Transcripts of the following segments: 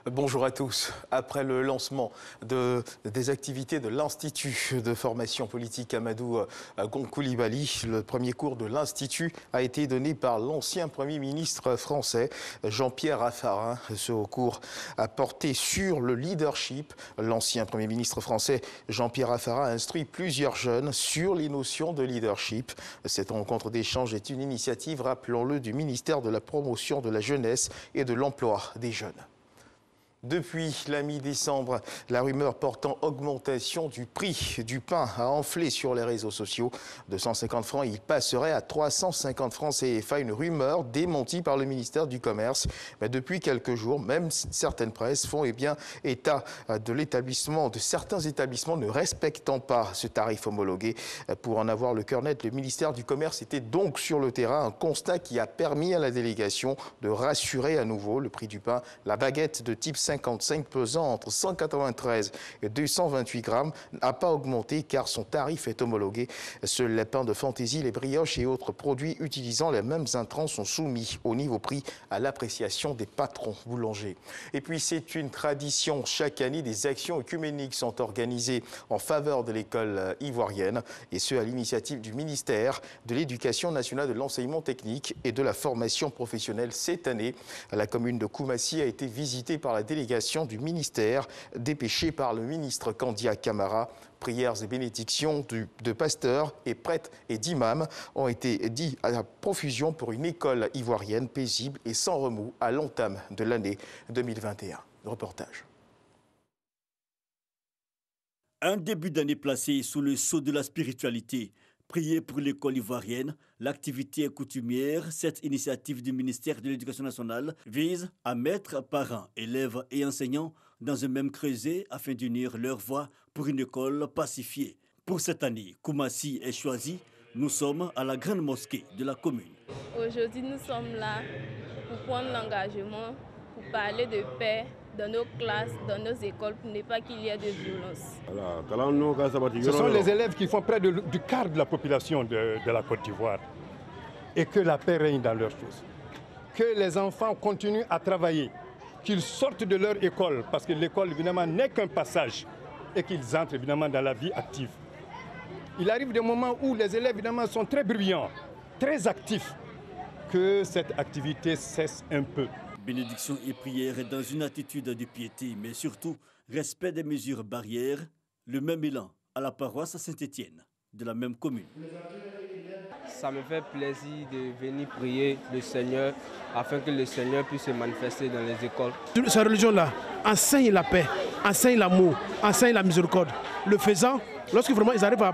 Bonjour à tous. Après le lancement des activités de l'Institut de formation politique Amadou Koulibaly, le premier cours de l'Institut a été donné par l'ancien Premier ministre français Jean-Pierre Raffarin. Ce cours a porté sur le leadership. L'ancien Premier ministre français Jean-Pierre Raffarin a instruit plusieurs jeunes sur les notions de leadership. Cette rencontre d'échange est une initiative, rappelons-le, du ministère de la Promotion de la Jeunesse et de l'Emploi des Jeunes. Depuis la mi-décembre, la rumeur portant augmentation du prix du pain a enflé sur les réseaux sociaux. De 150 francs, il passerait à 350 francs CFA, une rumeur démentie par le ministère du Commerce. Mais depuis quelques jours, même certaines presses font état de certains établissements ne respectant pas ce tarif homologué. Pour en avoir le cœur net, le ministère du Commerce était donc sur le terrain, un constat qui a permis à la délégation de rassurer à nouveau le prix du pain. La baguette de type 55 pesant entre 193 et 228 grammes n'a pas augmenté car son tarif est homologué. Seuls les pains de fantaisie, les brioches et autres produits utilisant les mêmes intrants sont soumis au niveau prix à l'appréciation des patrons boulangers. Et puis c'est une tradition. Chaque année, des actions œcuméniques sont organisées en faveur de l'école ivoirienne et ce à l'initiative du ministère de l'Éducation nationale, de l'enseignement technique et de la formation professionnelle. Cette année, la commune de Koumassi a été visitée par la délégation du ministère, dépêchée par le ministre Kandia Camara. Prières et bénédictions de pasteurs et prêtres et d'imams ont été dites à la profusion pour une école ivoirienne paisible et sans remous à l'entame de l'année 2021. Le reportage. Un début d'année placé sous le sceau de la spiritualité. Prier pour l'école ivoirienne, l'activité coutumière, cette initiative du ministère de l'Éducation nationale vise à mettre parents, élèves et enseignants dans un même creuset afin d'unir leurs voix pour une école pacifiée. Pour cette année, Koumassi est choisi. Nous sommes à la grande mosquée de la commune. Aujourd'hui, nous sommes là pour prendre l'engagement, pour parler de paix dans nos classes, dans nos écoles, pour ne pas qu'il y ait de violence. Ce sont les élèves qui font près du quart de la population de la Côte d'Ivoire. Et que la paix règne dans leurs choses. Que les enfants continuent à travailler, qu'ils sortent de leur école, parce que l'école, évidemment, n'est qu'un passage, et qu'ils entrent, évidemment, dans la vie active. Il arrive des moments où les élèves, évidemment, sont très bruyants, très actifs, que cette activité cesse un peu. Bénédiction et prière dans une attitude de piété, mais surtout respect des mesures barrières. Le même élan à la paroisse Saint-Étienne de la même commune. Ça me fait plaisir de venir prier le Seigneur afin que le Seigneur puisse se manifester dans les écoles. Cette religion-là enseigne la paix, enseigne l'amour, enseigne la miséricorde. Le faisant, lorsque vraiment ils arrivent à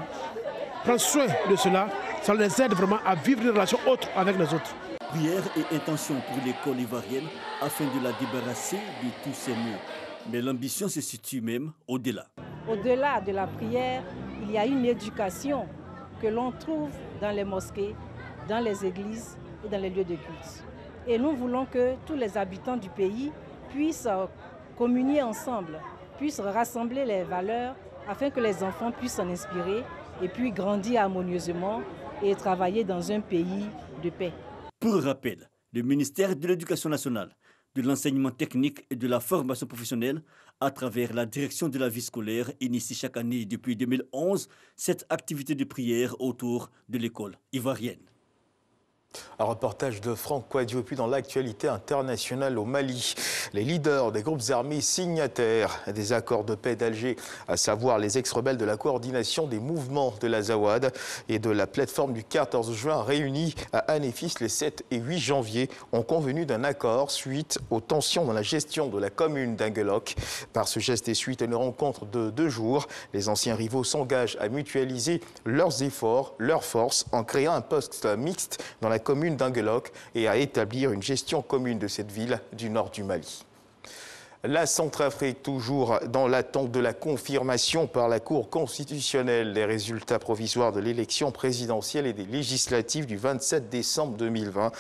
prendre soin de cela, ça les aide vraiment à vivre une relation autre avec les autres. Prière et intention pour l'école ivoirienne afin de la débarrasser de tous ces maux. Mais l'ambition se situe même au-delà. Au-delà de la prière, il y a une éducation que l'on trouve dans les mosquées, dans les églises et dans les lieux de culte. Et nous voulons que tous les habitants du pays puissent communier ensemble, puissent rassembler les valeurs afin que les enfants puissent s'en inspirer et puis grandir harmonieusement et travailler dans un pays de paix. Pour rappel, le ministère de l'Éducation nationale, de l'enseignement technique et de la formation professionnelle, à travers la direction de la vie scolaire, initie chaque année depuis 2011 cette activité de prière autour de l'école ivoirienne. Un reportage de Franck Kouadiopu dans l'actualité internationale au Mali. Les leaders des groupes armés signataires des accords de paix d'Alger, à savoir les ex-rebelles de la coordination des mouvements de l'Azawad et de la plateforme du 14 juin réunis à Anéfis les 7 et 8 janvier, ont convenu d'un accord suite aux tensions dans la gestion de la commune d'Angueloc. Par ce geste et suite à une rencontre de 2 jours, les anciens rivaux s'engagent à mutualiser leurs efforts, leurs forces, en créant un poste mixte dans la commune d'Angueloc et à établir une gestion commune de cette ville du nord du Mali. La Centrafrique, toujours dans l'attente de la confirmation par la Cour constitutionnelle des résultats provisoires de l'élection présidentielle et des législatives du 27 décembre 2020.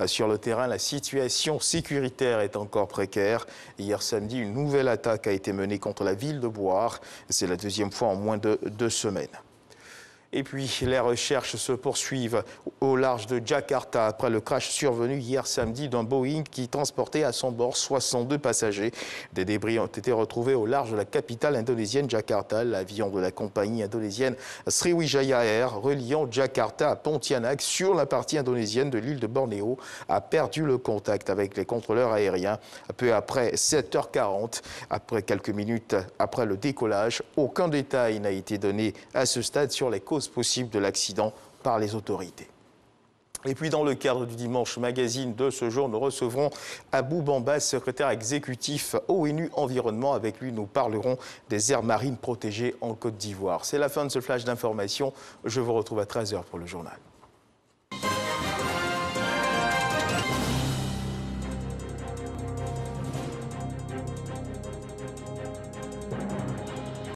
Sur le terrain, la situation sécuritaire est encore précaire. Hier samedi, une nouvelle attaque a été menée contre la ville de Bouar. C'est la deuxième fois en moins de 2 semaines. Et puis, les recherches se poursuivent au large de Jakarta après le crash survenu hier samedi d'un Boeing qui transportait à son bord 62 passagers. Des débris ont été retrouvés au large de la capitale indonésienne Jakarta. L'avion de la compagnie indonésienne Sriwijaya Air reliant Jakarta à Pontianak sur la partie indonésienne de l'île de Bornéo a perdu le contact avec les contrôleurs aériens. Peu après 7h40, après quelques minutes après le décollage, aucun détail n'a été donné à ce stade sur les causes possibles de l'accident par les autorités. Et puis dans le cadre du Dimanche Magazine de ce jour, nous recevrons Abou Bamba, secrétaire exécutif ONU Environnement. Avec lui, nous parlerons des aires marines protégées en Côte d'Ivoire. C'est la fin de ce flash d'information. Je vous retrouve à 13h pour le journal.